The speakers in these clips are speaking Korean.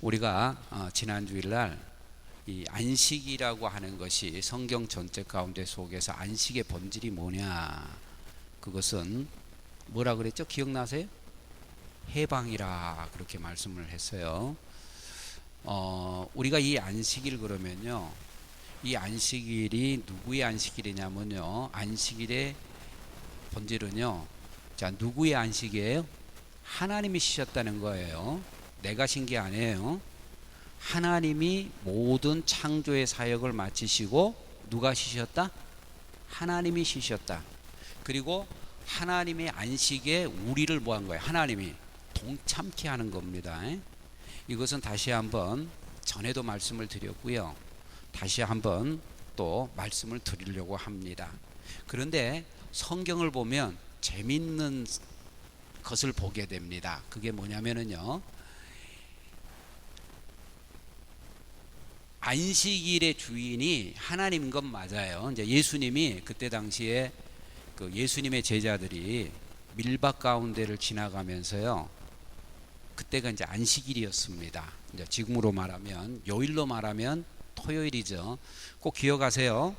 우리가 지난 주일날 이 안식이라고 하는 것이 성경 전체 가운데 속에서 안식의 본질이 뭐냐, 그것은 뭐라 그랬죠? 기억나세요? 해방이라 그렇게 말씀을 했어요. 우리가 이 안식일 그러면요, 이 안식일이 누구의 안식일이냐면요, 안식일의 본질은요, 자, 누구의 안식이에요? 하나님이 쉬셨다는 거예요. 내가 쉰 게 아니에요. 하나님이 모든 창조의 사역을 마치시고 누가 쉬셨다? 하나님이 쉬셨다. 그리고 하나님의 안식에 우리를 뭐 한 거예요? 하나님이 동참케 하는 겁니다. 이것은 다시 한번 전에도 말씀을 드렸고요, 다시 한번 또 말씀을 드리려고 합니다. 그런데 성경을 보면 재밌는 것을 보게 됩니다. 그게 뭐냐면요, 안식일의 주인이 하나님인 건 맞아요. 이제 예수님이 그때 당시에 그 예수님의 제자들이 밀밭 가운데를 지나가면서요, 그때가 이제 안식일이었습니다. 이제 지금으로 말하면, 요일로 말하면 토요일이죠. 꼭 기억하세요.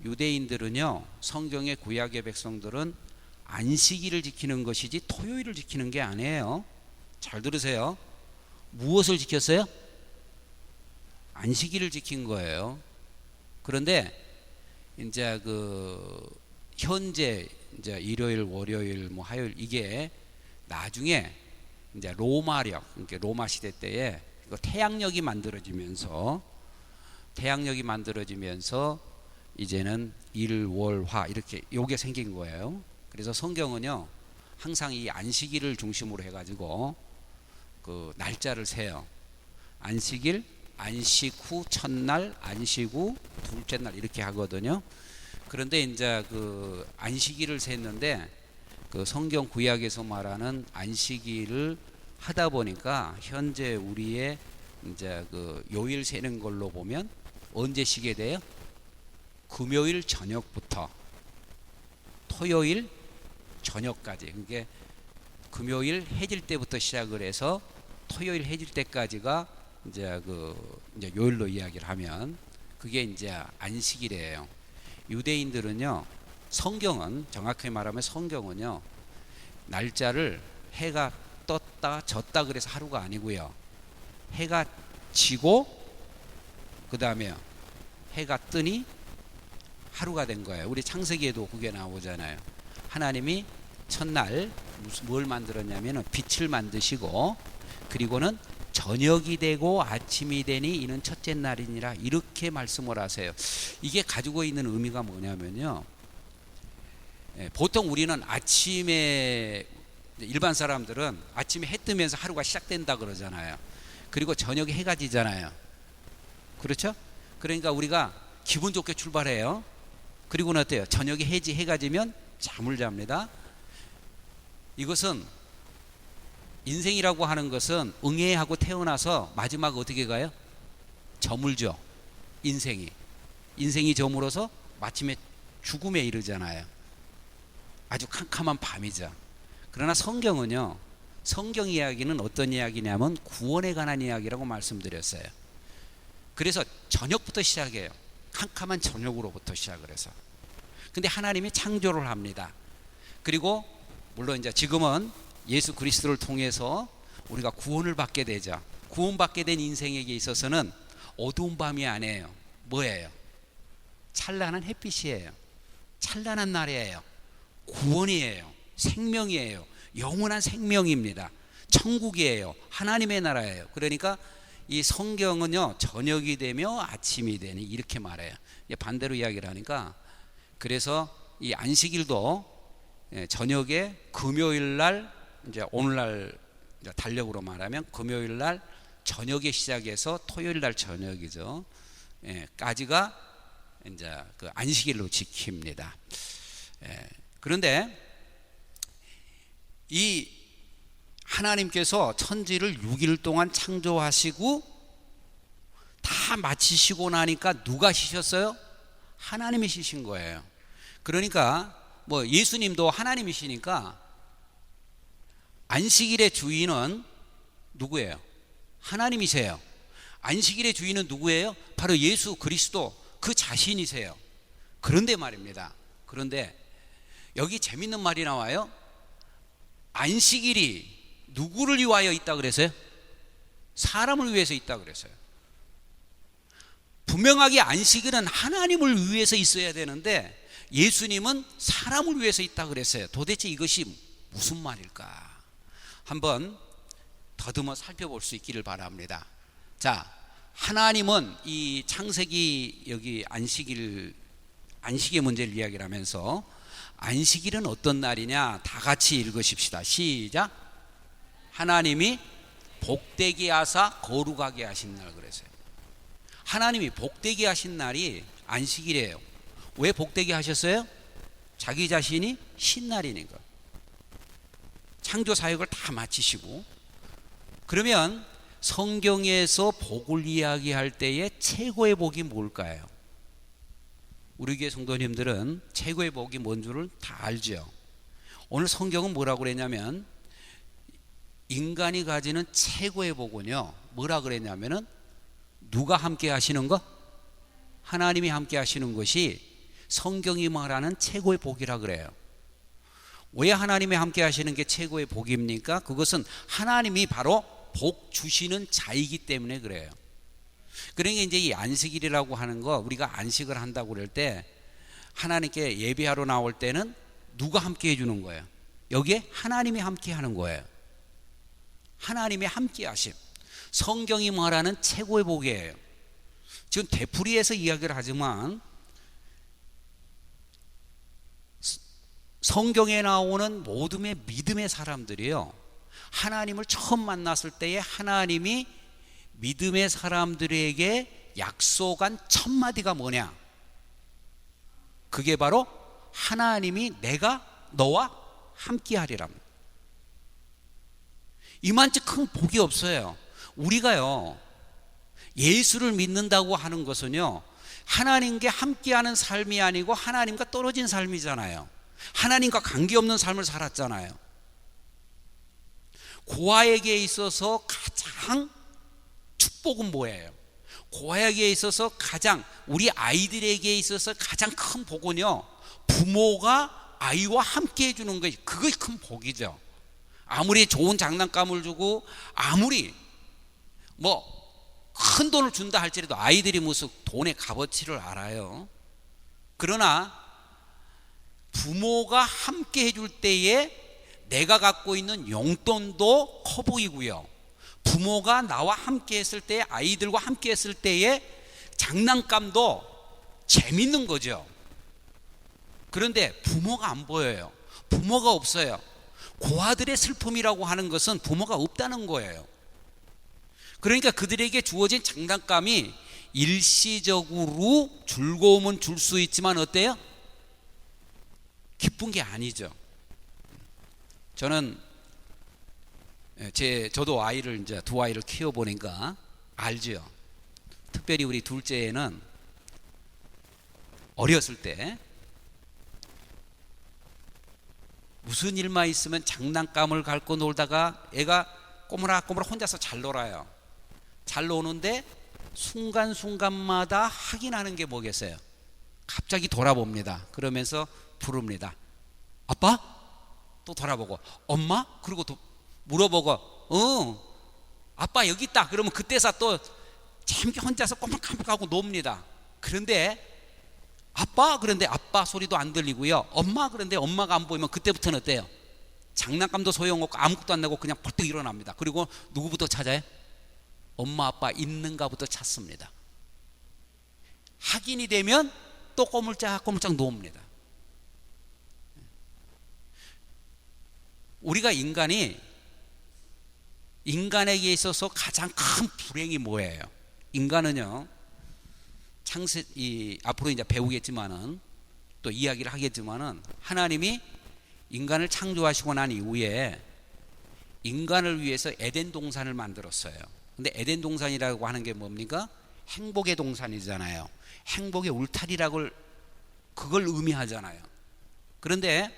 유대인들은요, 성경의 구약의 백성들은 안식일을 지키는 것이지 토요일을 지키는 게 아니에요. 잘 들으세요. 무엇을 지켰어요? 안식일을 지킨 거예요. 그런데 이제 현재 이제 일요일, 월요일, 화요일, 이게 나중에 이제 로마력, 그러니까 로마 시대 때에 태양력이 만들어지면서 이제는 일, 월, 화 이렇게 요게 생긴 거예요. 그래서 성경은요, 항상 이 안식일을 중심으로 해가지고 그 날짜를 세요. 안식일, 안식 후 첫날, 안식 후 둘째 날 이렇게 하거든요. 그런데 이제 그 안식일을 셌는데 그 성경 구약에서 말하는 안식일을 하다 보니까 현재 우리의 이제 그 요일 세는 걸로 보면 언제 쉬게 돼요? 금요일 저녁부터 토요일 저녁까지. 그게 금요일 해질 때부터 시작을 해서 토요일 해질 때까지가 이제 이제 요일로 이야기를 하면 그게 이제 안식일이에요. 유대인들은요, 성경은 정확히 말하면 성경은요, 날짜를 해가 떴다 졌다 그래서 하루가 아니고요, 해가 지고 그 다음에 해가 뜨니 하루가 된 거예요. 우리 창세기에도 그게 나오잖아요. 하나님이 첫날 뭘 만들었냐면 빛을 만드시고, 그리고는 저녁이 되고 아침이 되니 이는 첫째 날이니라, 이렇게 말씀을 하세요. 이게 가지고 있는 의미가 뭐냐면요, 보통 우리는 아침에, 일반 사람들은 아침에 해 뜨면서 하루가 시작된다 그러잖아요. 그리고 저녁에 해가 지잖아요. 그렇죠? 그러니까 우리가 기분 좋게 출발해요. 그리고는 어때요? 저녁에 해가 지면 잠을 잡니다. 이것은 인생이라고 하는 것은 응애하고 태어나서 마지막 어떻게 가요? 저물죠. 인생이 저물어서 마침에 죽음에 이르잖아요. 아주 캄캄한 밤이죠. 그러나 성경은요, 성경 이야기는 어떤 이야기냐면 구원에 관한 이야기라고 말씀드렸어요. 그래서 저녁부터 시작해요. 캄캄한 저녁으로부터 시작을 해서. 근데 하나님이 창조를 합니다. 그리고 물론 이제 지금은 예수 그리스도를 통해서 우리가 구원을 받게 되죠. 구원받게 된 인생에게 있어서는 어두운 밤이 아니에요. 뭐예요? 찬란한 햇빛이에요. 찬란한 날이에요. 구원이에요. 생명이에요. 영원한 생명입니다. 천국이에요. 하나님의 나라예요. 그러니까 이 성경은요, 저녁이 되며 아침이 되니 이렇게 말해요. 반대로 이야기를 하니까, 그래서 이 안식일도 저녁에 금요일 날, 이제 오늘날 달력으로 말하면 금요일 날 저녁에 시작해서 토요일 날 저녁이죠. 까지가 이제 그 안식일로 지킵니다. 그런데 이 하나님께서 천지를 6일 동안 창조하시고 다 마치시고 나니까 누가 쉬셨어요? 하나님이 쉬신 거예요. 그러니까 예수님도 하나님이시니까 안식일의 주인은 누구예요? 하나님이세요. 안식일의 주인은 누구예요? 바로 예수 그리스도 그 자신이세요. 그런데 말입니다. 그런데 여기 재밌는 말이 나와요. 안식일이 누구를 위하여 있다 그랬어요? 사람을 위해서 있다 그랬어요. 분명하게 안식일은 하나님을 위해서 있어야 되는데 예수님은 사람을 위해서 있다 그랬어요. 도대체 이것이 무슨 말일까? 한번 더듬어 살펴볼 수 있기를 바랍니다. 자, 하나님은 이 창세기 여기 안식의 문제를 이야기를 하면서 안식일은 어떤 날이냐? 다 같이 읽으십시다. 시작. 하나님이 복되게 하사 거룩하게 하신 날 그랬어요. 하나님이 복되게 하신 날이 안식일이에요. 왜 복되게 하셨어요? 자기 자신이 신날이니까. 창조 사역을 다 마치시고. 그러면 성경에서 복을 이야기할 때의 최고의 복이 뭘까요? 우리 교회 성도님들은 최고의 복이 뭔 줄을 다 알죠. 오늘 성경은 뭐라고 그랬냐면 인간이 가지는 최고의 복은요, 뭐라 그랬냐면은 누가 함께 하시는 것? 하나님이 함께 하시는 것이 성경이 말하는 최고의 복이라 그래요. 왜 하나님이 함께 하시는 게 최고의 복입니까? 그것은 하나님이 바로 복 주시는 자이기 때문에 그래요. 그러니까 이제 이 안식일이라고 하는 거, 우리가 안식을 한다고 그럴 때 하나님께 예배하러 나올 때는 누가 함께 해주는 거예요? 여기에 하나님이 함께 하는 거예요. 하나님이 함께 하심. 성경이 말하는 최고의 복이에요. 지금 되풀이해서 이야기를 하지만 성경에 나오는 모든 믿음의 사람들이요, 하나님을 처음 만났을 때에 하나님이 믿음의 사람들에게 약속한 첫 마디가 뭐냐? 그게 바로 하나님이 내가 너와 함께 하리라. 이만치 큰 복이 없어요. 우리가요, 예수를 믿는다고 하는 것은요, 하나님과 함께하는 삶이 아니고 하나님과 떨어진 삶이잖아요. 하나님과 관계없는 삶을 살았잖아요. 고아에게 있어서 가장 축복은 뭐예요? 고아에게 있어서 가장, 우리 아이들에게 있어서 가장 큰 복은요, 부모가 아이와 함께 해주는 것이, 그것이 큰 복이죠. 아무리 좋은 장난감을 주고 아무리 뭐 큰 돈을 준다 할지라도 아이들이 무슨 돈의 값어치를 알아요. 그러나 부모가 함께 해줄 때에 내가 갖고 있는 용돈도 커 보이고요, 부모가 나와 함께 했을 때, 아이들과 함께 했을 때에 장난감도 재밌는 거죠. 그런데 부모가 안 보여요. 부모가 없어요. 고아들의 슬픔이라고 하는 것은 부모가 없다는 거예요. 그러니까 그들에게 주어진 장난감이 일시적으로 즐거움은 줄 수 있지만 어때요? 기쁜 게 아니죠. 저는 저도 아이를 이제 두 아이를 키워보니까 알죠. 특별히 우리 둘째는 어렸을 때 무슨 일만 있으면 장난감을 갖고 놀다가 애가 꼬물락꼬물락 혼자서 잘 놀아요. 잘 노는데 순간순간마다 확인하는 게 뭐겠어요? 갑자기 돌아봅니다. 그러면서 부릅니다. 아빠? 또 돌아보고 엄마? 그리고 또 물어보고 아빠 여기 있다. 그러면 그때서 또 재밌게 혼자서 꼬물락꼬물락하고 놉니다. 그런데 아빠? 그런데 아빠 소리도 안 들리고요, 엄마? 그런데 엄마가 안 보이면 그때부터는 어때요? 장난감도 소용없고 아무것도 안 나고 그냥 벌떡 일어납니다. 그리고 누구부터 찾아요? 엄마 아빠 있는가부터 찾습니다. 확인이 되면 또 꼬물짝꼬물짝 놉니다. 우리가 인간에게 있어서 가장 큰 불행이 뭐예요? 인간은요, 앞으로 이제 배우겠지만은 또 이야기를 하겠지만은 하나님이 인간을 창조하시고 난 이후에 인간을 위해서 에덴 동산을 만들었어요. 근데 에덴 동산이라고 하는 게 뭡니까? 행복의 동산이잖아요. 행복의 울타리라고 그걸 의미하잖아요. 그런데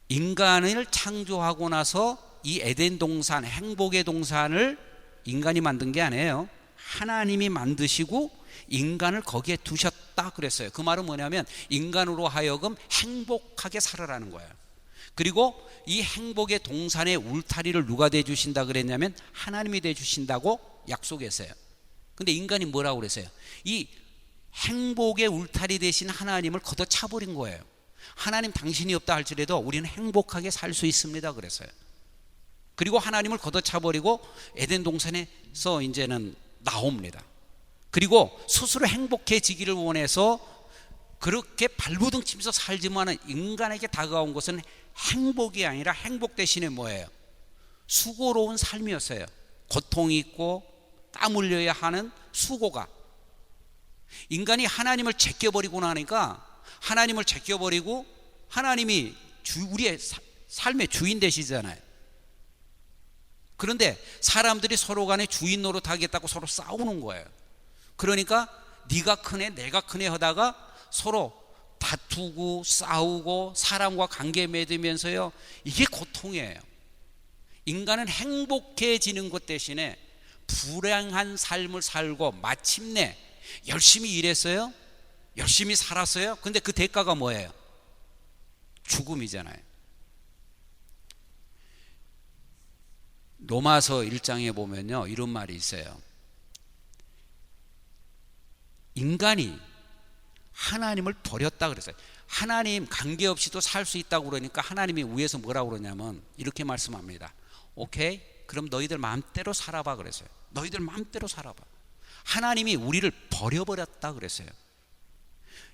인간을 창조하고 나서 이 에덴 동산, 행복의 동산을 인간이 만든 게 아니에요. 하나님이 만드시고 인간을 거기에 두셨다 그랬어요. 그 말은 뭐냐면 인간으로 하여금 행복하게 살아라는 거예요. 그리고 이 행복의 동산의 울타리를 누가 대주신다 그랬냐면 하나님이 대주신다고 약속했어요. 근데 인간이 뭐라고 그랬어요? 이 행복의 울타리 대신 하나님을 걷어차버린 거예요. 하나님 당신이 없다 할지라도 우리는 행복하게 살 수 있습니다 그랬어요. 그리고 하나님을 걷어차버리고 에덴 동산에서 이제는 나옵니다. 그리고 스스로 행복해지기를 원해서 그렇게 발부둥 치면서 살지만은 인간에게 다가온 것은 행복이 아니라 행복 대신에 뭐예요? 수고로운 삶이었어요. 고통이 있고 땀 흘려야 하는 수고가. 인간이 하나님을 제껴버리고 나니까 하나님을 제껴버리고 하나님이 우리의 삶의 주인 되시잖아요. 그런데 사람들이 서로 간에 주인 노릇하겠다고 서로 싸우는 거예요. 그러니까 네가 크네 내가 크네 하다가 서로 다투고 싸우고 사람과 관계 맺으면서요, 이게 고통이에요. 인간은 행복해지는 것 대신에 불행한 삶을 살고 마침내 열심히 일했어요, 열심히 살았어요. 근데 그 대가가 뭐예요? 죽음이잖아요. 로마서 1장에 보면요 이런 말이 있어요. 인간이 하나님을 버렸다 그랬어요. 하나님 관계없이도 살 수 있다고 그러니까 하나님이 위에서 뭐라고 그러냐면 이렇게 말씀합니다. 오케이? 그럼 너희들 마음대로 살아봐 그랬어요. 너희들 마음대로 살아봐. 하나님이 우리를 버려버렸다 그랬어요.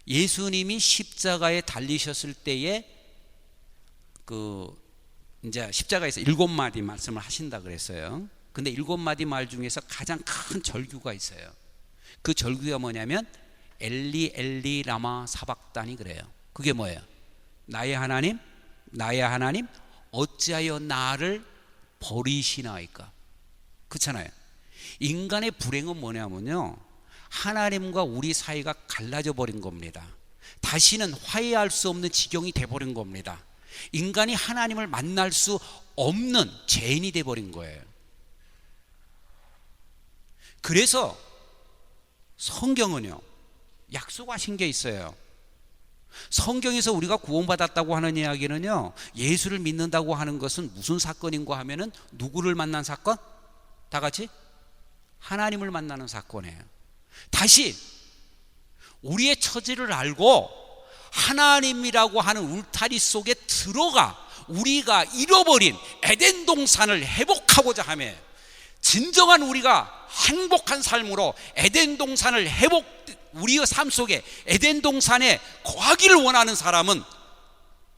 예수님이 십자가에 달리셨을 때에 이제 십자가에서 7마디 말씀을 하신다 그랬어요. 근데 7마디 말 중에서 가장 큰 절규가 있어요. 그 절규가 뭐냐면 엘리 엘리 라마 사박다니 그래요. 그게 뭐예요? 나의 하나님 어찌하여 나를 버리시나이까. 그렇잖아요. 인간의 불행은 뭐냐면요, 하나님과 우리 사이가 갈라져 버린 겁니다. 다시는 화해할 수 없는 지경이 돼버린 겁니다. 인간이 하나님을 만날 수 없는 죄인이 돼버린 거예요. 그래서 성경은요 약속하신 게 있어요. 성경에서 우리가 구원받았다고 하는 이야기는요, 예수를 믿는다고 하는 것은 무슨 사건인가 하면은 누구를 만난 사건? 다 같이 하나님을 만나는 사건이에요. 다시 우리의 처지를 알고 하나님이라고 하는 울타리 속에 들어가 우리가 잃어버린 에덴 동산을 회복하고자 하며 진정한 우리가 행복한 삶으로 에덴 동산을 우리의 삶 속에 에덴 동산에 거하기를 원하는 사람은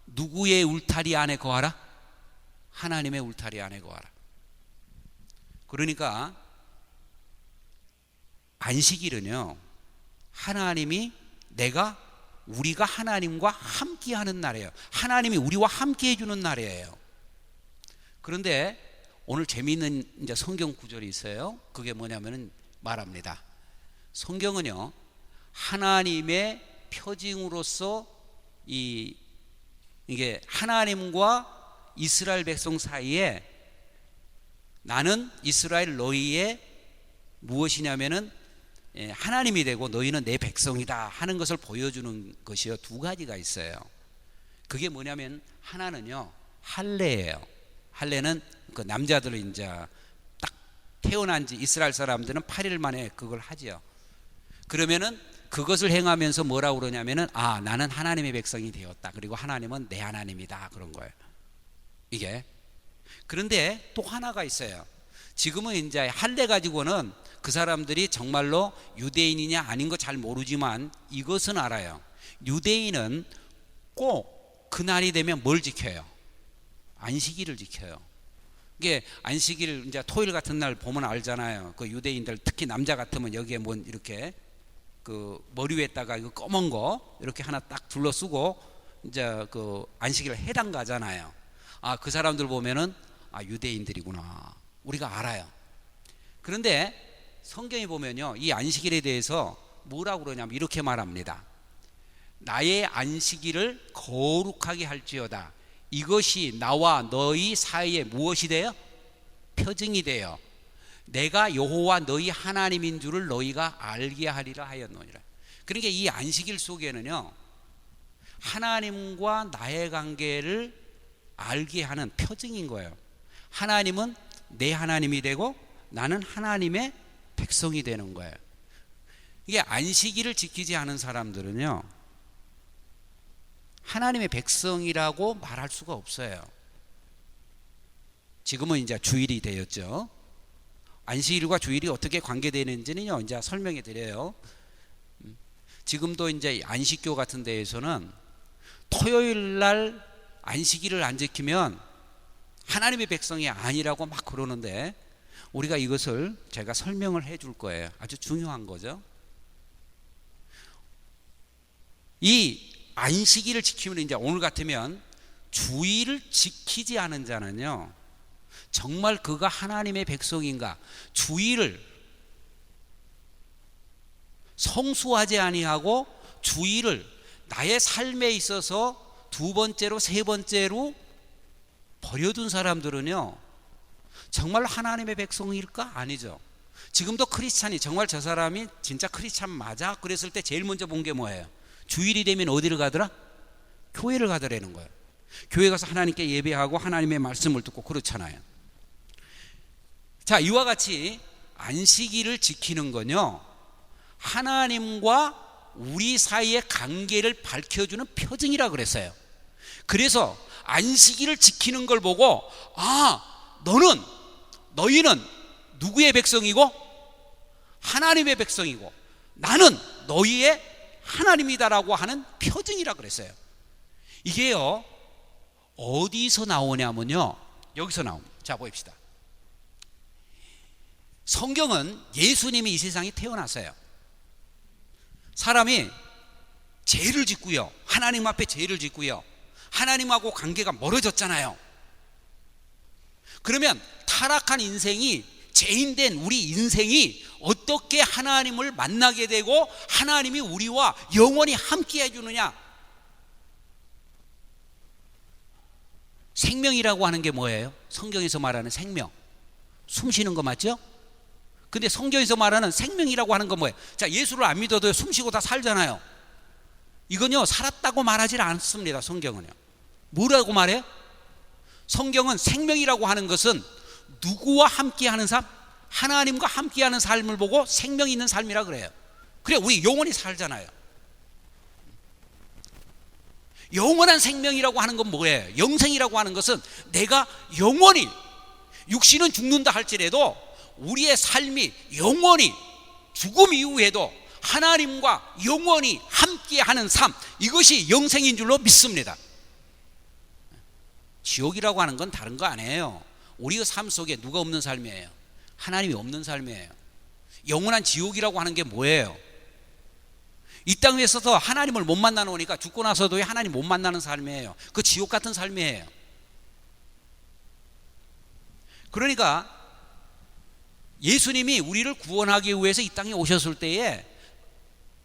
누구의 울타리 안에 거하라? 하나님의 울타리 안에 거하라. 그러니까 안식일은요, 우리가 하나님과 함께하는 날이에요. 하나님이 우리와 함께 해주는 날이에요. 그런데 오늘 재미있는 이제 성경 구절이 있어요. 그게 뭐냐면은 말합니다. 성경은요 하나님의 표징으로서 이게 하나님과 이스라엘 백성 사이에 나는 이스라엘 너희의 무엇이냐면은 하나님이 되고 너희는 내 백성이다 하는 것을 보여주는 것이요 두 가지가 있어요. 그게 뭐냐면 하나는요 할례예요. 할례는 그 남자들은 이제 딱 태어난 지 이스라엘 사람들은 8일 만에 그걸 하죠. 그러면은 그것을 행하면서 뭐라고 그러냐면은 나는 하나님의 백성이 되었다. 그리고 하나님은 내 하나님이다. 그런 거예요. 이게. 그런데 또 하나가 있어요. 지금은 이제 할례 가지고는 그 사람들이 정말로 유대인이냐 아닌 거 잘 모르지만 이것은 알아요. 유대인은 꼭 그날이 되면 뭘 지켜요? 안식일을 지켜요. 이게 안식일 이제 토요일 같은 날 보면 알잖아요. 그 유대인들 특히 남자 같으면 여기에 뭐 이렇게 그 머리 위에다가 이거 검은 거 이렇게 하나 딱 둘러쓰고 이제 그 안식일 해당 가잖아요. 그 사람들 보면은 유대인들이구나. 우리가 알아요. 그런데 성경에 보면요 이 안식일에 대해서 뭐라고 그러냐면 이렇게 말합니다. 나의 안식일을 거룩하게 할지어다. 이것이 나와 너희 사이에 무엇이 돼요? 표징이 돼요. 내가 여호와 너희 하나님인 줄을 너희가 알게 하리라 하였노니라. 그러니까 이 안식일 속에는요, 하나님과 나의 관계를 알게 하는 표징인 거예요. 하나님은 내 하나님이 되고 나는 하나님의 백성이 되는 거예요. 이게 안식일을 지키지 않은 사람들은요, 하나님의 백성이라고 말할 수가 없어요. 지금은 이제 주일이 되었죠. 안식일과 주일이 어떻게 관계되는지는요, 이제 설명해 드려요. 지금도 이제 안식교 같은 데에서는 토요일 날 안식일을 안 지키면 하나님의 백성이 아니라고 막 그러는데, 우리가 이것을 제가 설명을 해 줄 거예요. 아주 중요한 거죠. 이 안식일을 지키면, 이제 오늘 같으면 주일을 지키지 않은 자는요, 정말 그가 하나님의 백성인가, 주일을 성수하지 아니하고 주일을 나의 삶에 있어서 두 번째로 세 번째로 버려둔 사람들은요, 정말 하나님의 백성일까? 아니죠. 지금도 크리스찬이 정말 저 사람이 진짜 크리스찬 맞아? 그랬을 때 제일 먼저 본 게 뭐예요? 주일이 되면 어디를 가더라? 교회를 가더라는 거예요. 교회 가서 하나님께 예배하고 하나님의 말씀을 듣고 그렇잖아요. 자, 이와 같이 안식일을 지키는 건요, 하나님과 우리 사이의 관계를 밝혀주는 표징이라 그랬어요. 그래서 안식일을 지키는 걸 보고, 아, 너희는 누구의 백성이고 하나님의 백성이고 나는 너희의 하나님이다라고 하는 표징이라 그랬어요. 이게요, 어디서 나오냐면요, 여기서 나옵니다. 자, 봅시다. 성경은 예수님이 이 세상에 태어났어요. 사람이 죄를 짓고요, 하나님 앞에 죄를 짓고요, 하나님하고 관계가 멀어졌잖아요. 그러면 타락한 인생이, 죄인된 우리 인생이 어떻게 하나님을 만나게 되고 하나님이 우리와 영원히 함께 해주느냐? 생명이라고 하는 게 뭐예요? 성경에서 말하는 생명, 숨 쉬는 거 맞죠? 근데 성경에서 말하는 생명이라고 하는 건 뭐예요? 자, 예수를 안 믿어도 숨 쉬고 다 살잖아요. 이건요, 살았다고 말하지 않습니다. 성경은요. 뭐라고 말해요? 성경은 생명이라고 하는 것은 누구와 함께하는 삶? 하나님과 함께하는 삶을 보고 생명 있는 삶이라 그래요. 그래, 우리 영원히 살잖아요. 영원한 생명이라고 하는 건 뭐예요? 영생이라고 하는 것은 내가 영원히, 육신은 죽는다 할지라도 우리의 삶이 영원히, 죽음 이후에도 하나님과 영원히 함께하는 삶, 이것이 영생인 줄로 믿습니다. 지옥이라고 하는 건 다른 거 아니에요. 우리의 삶 속에 누가 없는 삶이에요? 하나님이 없는 삶이에요. 영원한 지옥이라고 하는 게 뭐예요? 이 땅에서도 하나님을 못 만나놓으니까 죽고 나서도 하나님 못 만나는 삶이에요. 그 지옥 같은 삶이에요. 그러니까 예수님이 우리를 구원하기 위해서 이 땅에 오셨을 때에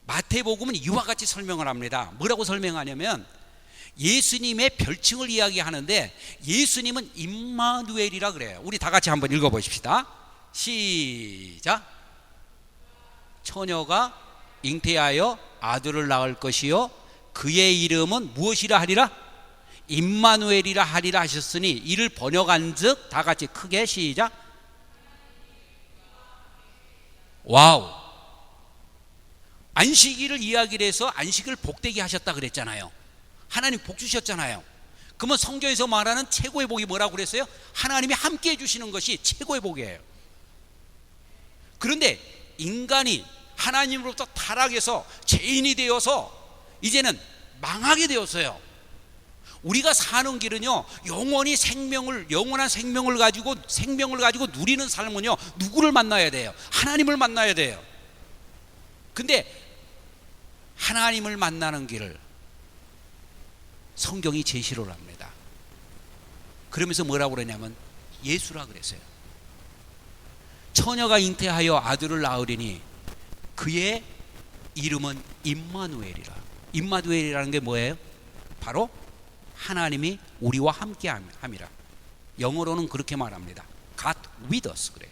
마태복음은 이와 같이 설명을 합니다. 뭐라고 설명하냐면, 예수님의 별칭을 이야기하는데 예수님은 임마누엘이라 그래요. 우리 다 같이 한번 읽어보십시다. 시작. 처녀가 잉태하여 아들을 낳을 것이요 그의 이름은 무엇이라 하리라? 임마누엘이라 하리라 하셨으니, 이를 번역한즉, 다 같이 크게 시작. 와우. 안식일을 이야기를 해서 안식을 복되게 하셨다 그랬잖아요. 하나님 복 주셨잖아요. 그러면 성경에서 말하는 최고의 복이 뭐라고 그랬어요? 하나님이 함께 해주시는 것이 최고의 복이에요. 그런데 인간이 하나님으로부터 타락해서 죄인이 되어서 이제는 망하게 되었어요. 우리가 사는 길은요, 영원히 영원한 생명을 가지고 누리는 삶은요, 누구를 만나야 돼요? 하나님을 만나야 돼요. 근데 하나님을 만나는 길을 성경이 제시를 합니다. 그러면서 뭐라고 그러냐면 예수라 그랬어요. 처녀가 잉태하여 아들을 낳으리니 그의 이름은 임마누엘이라. 임마누엘이라는 게 뭐예요? 바로 하나님이 우리와 함께 함이라. 영어로는 그렇게 말합니다. God with us 그래요.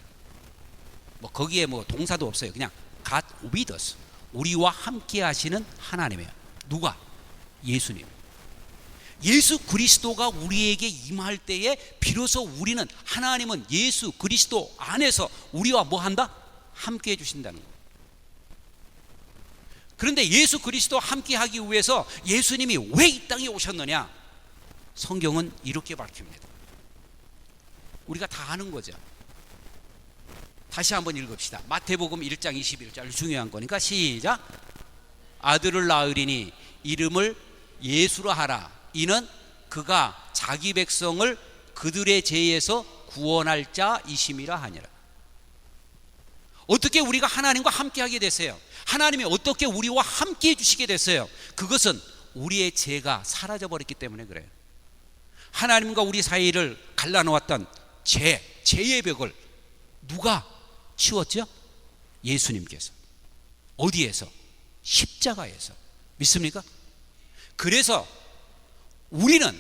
뭐 거기에 뭐 동사도 없어요. 그냥 God with us. 우리와 함께 하시는 하나님이에요. 누가? 예수님. 예수 그리스도가 우리에게 임할 때에 비로소 우리는, 하나님은 예수 그리스도 안에서 우리와 뭐 한다? 함께 해주신다는 거예요. 그런데 예수 그리스도와 함께 하기 위해서 예수님이 왜 이 땅에 오셨느냐? 성경은 이렇게 밝힙니다. 우리가 다 아는 거죠. 다시 한번 읽읍시다. 마태복음 1장 21절, 중요한 거니까 시작. 아들을 낳으리니 이름을 예수라 하라. 이는 그가 자기 백성을 그들의 죄에서 구원할 자이심이라 하니라. 어떻게 우리가 하나님과 함께 하게 됐어요? 하나님이 어떻게 우리와 함께 해주시게 됐어요? 그것은 우리의 죄가 사라져 버렸기 때문에 그래요. 하나님과 우리 사이를 갈라놓았던 죄의 벽을 누가 치웠죠? 예수님께서. 어디에서? 십자가에서. 믿습니까? 그래서 우리는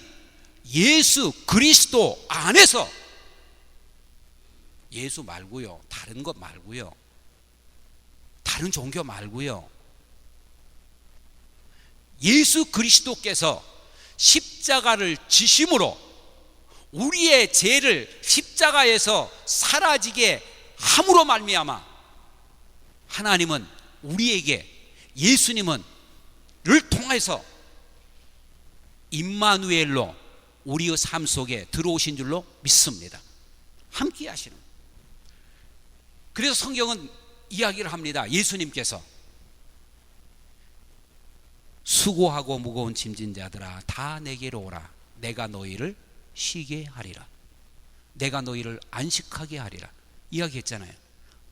예수 그리스도 안에서, 예수 말고요, 다른 것 말고요, 다른 종교 말고요, 예수 그리스도께서 십자가를 지심으로 우리의 죄를 십자가에서 사라지게 함으로 말미암아 하나님은 우리에게, 예수님은 를 통해서 임마누엘로 우리의 삶 속에 들어오신 줄로 믿습니다. 함께 하시는. 그래서 성경은 이야기를 합니다. 예수님께서 수고하고 무거운 짐진 자들아 다 내게로 오라. 내가 너희를 쉬게 하리라. 내가 너희를 안식하게 하리라. 이야기했잖아요.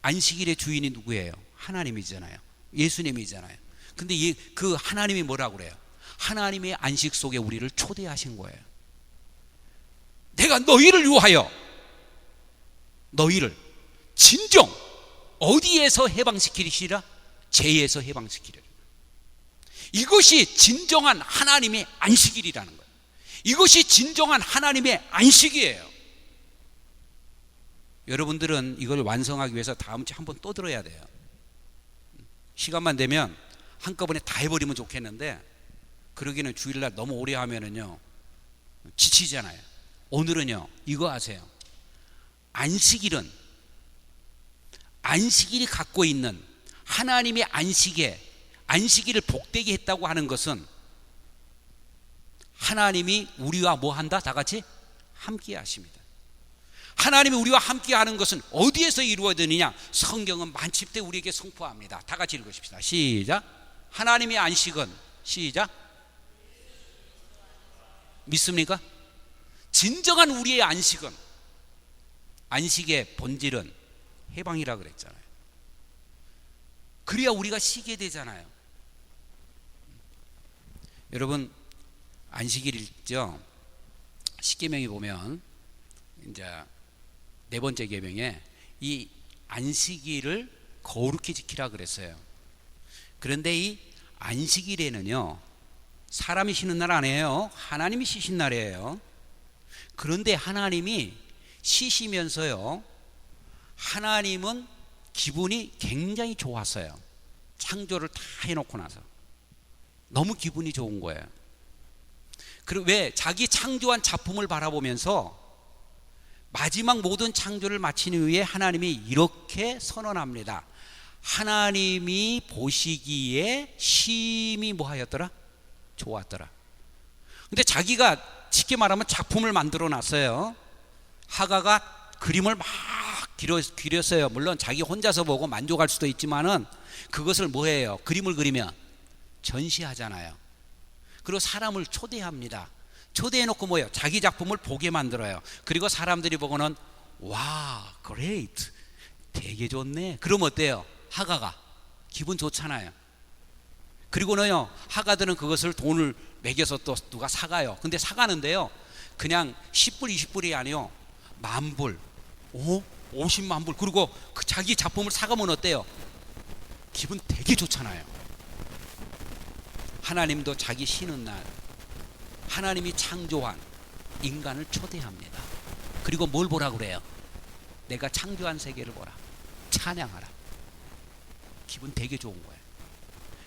안식일의 주인이 누구예요? 하나님이잖아요. 예수님이잖아요. 근데 그 하나님이 뭐라고 그래요? 하나님의 안식 속에 우리를 초대하신 거예요. 내가 너희를 위하여 너희를 진정 어디에서 해방시키리시라? 죄에서 해방시키리라. 이것이 진정한 하나님의 안식일이라는 거예요. 이것이 진정한 하나님의 안식이에요. 여러분들은 이걸 완성하기 위해서 다음 주에 한번 또 들어야 돼요. 시간만 되면 한꺼번에 다 해버리면 좋겠는데, 그러기는 주일날 너무 오래 하면은요 지치잖아요. 오늘은요 이거 아세요? 안식일은, 안식일이 갖고 있는 하나님의 안식일을 복되게 했다고 하는 것은 하나님이 우리와 뭐 한다? 다 같이 함께 하십니다. 하나님이 우리와 함께 하는 것은 어디에서 이루어지느냐? 성경은 만집 때 우리에게 선포합니다. 다 같이 읽으십시다. 시작. 하나님의 안식은, 시작, 믿습니까? 진정한 우리의 안식은, 안식의 본질은 해방이라 그랬잖아요. 그래야 우리가 쉬게 되잖아요. 여러분, 안식일 있죠? 십계명에 보면 이제 네 번째 계명에 이 안식일을 거룩히 지키라 그랬어요. 그런데 이 안식일에는요 사람이 쉬는 날 아니에요. 하나님이 쉬신 날이에요. 그런데 하나님이 쉬시면서요, 하나님은 기분이 굉장히 좋았어요. 창조를 다 해놓고 나서 너무 기분이 좋은 거예요. 그리고 왜? 자기 창조한 작품을 바라보면서 마지막 모든 창조를 마친 후에 하나님이 이렇게 선언합니다. 하나님이 보시기에 심히 뭐하였더라? 좋았더라. 근데 자기가 쉽게 말하면 작품을 만들어 놨어요. 하가가 그림을 막 그렸어요. 물론 자기 혼자서 보고 만족할 수도 있지만은 그것을 뭐해요? 그림을 그리면 전시하잖아요. 그리고 사람을 초대합니다. 초대해놓고 뭐예요? 자기 작품을 보게 만들어요. 그리고 사람들이 보고는 와, great, 되게 좋네. 그럼 어때요? 하가가 기분 좋잖아요. 그리고는요, 하가들은 그것을 돈을 매겨서 또 누가 사가요. 근데 사가는데요, 그냥 10불 20불이 아니요 10,000불, 50만 불. 그리고 그 자기 작품을 사가면 어때요? 기분 되게 좋잖아요. 하나님도 자기 쉬는 날 하나님이 창조한 인간을 초대합니다. 그리고 뭘 보라 그래요? 내가 창조한 세계를 보라. 찬양하라. 기분 되게 좋은 거예요.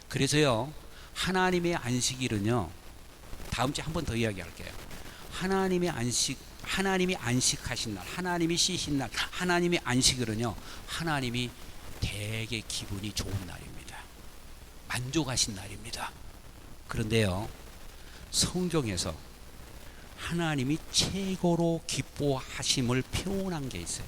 그래서요, 하나님의 안식일은요, 다음 주에 한 번 더 이야기할게요. 하나님의 안식, 하나님이 안식하신 날, 하나님이 쉬신 날, 하나님의 안식일은요, 하나님이 되게 기분이 좋은 날입니다. 만족하신 날입니다. 그런데요, 성경에서 하나님이 최고로 기뻐하심을 표현한 게 있어요.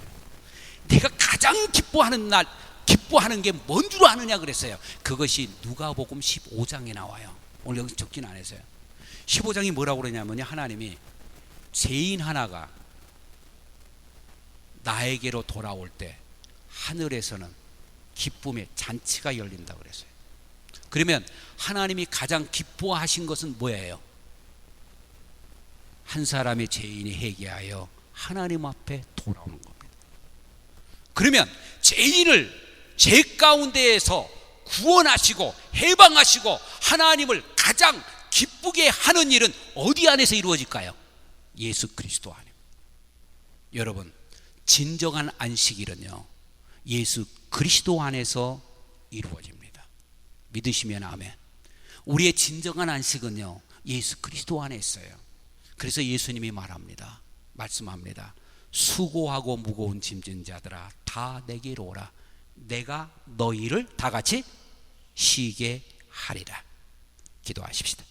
내가 가장 기뻐하는 날, 기뻐하는 게 뭔 줄 아느냐 그랬어요. 그것이 누가복음 15장에 나와요. 오늘 여기 적진 않았어요. 15장이 뭐라고 그러냐면요, 하나님이 죄인 하나가 나에게로 돌아올 때 하늘에서는 기쁨의 잔치가 열린다고 그랬어요. 그러면 하나님이 가장 기뻐하신 것은 뭐예요? 한 사람의 죄인이 회개하여 하나님 앞에 돌아오는 겁니다. 그러면 죄인을 죄 가운데에서 구원하시고 해방하시고 하나님을 가장 기쁘게 하는 일은 어디 안에서 이루어질까요? 예수 그리스도 안에. 여러분, 진정한 안식일은요, 예수 그리스도 안에서 이루어집니다. 믿으시면 아멘. 우리의 진정한 안식은요, 예수 그리스도 안에 있어요. 그래서 예수님이 말씀합니다. 수고하고 무거운 짐진 자들아, 다 내게로 오라. 내가 너희를 다 같이 쉬게 하리라. 기도하십시다.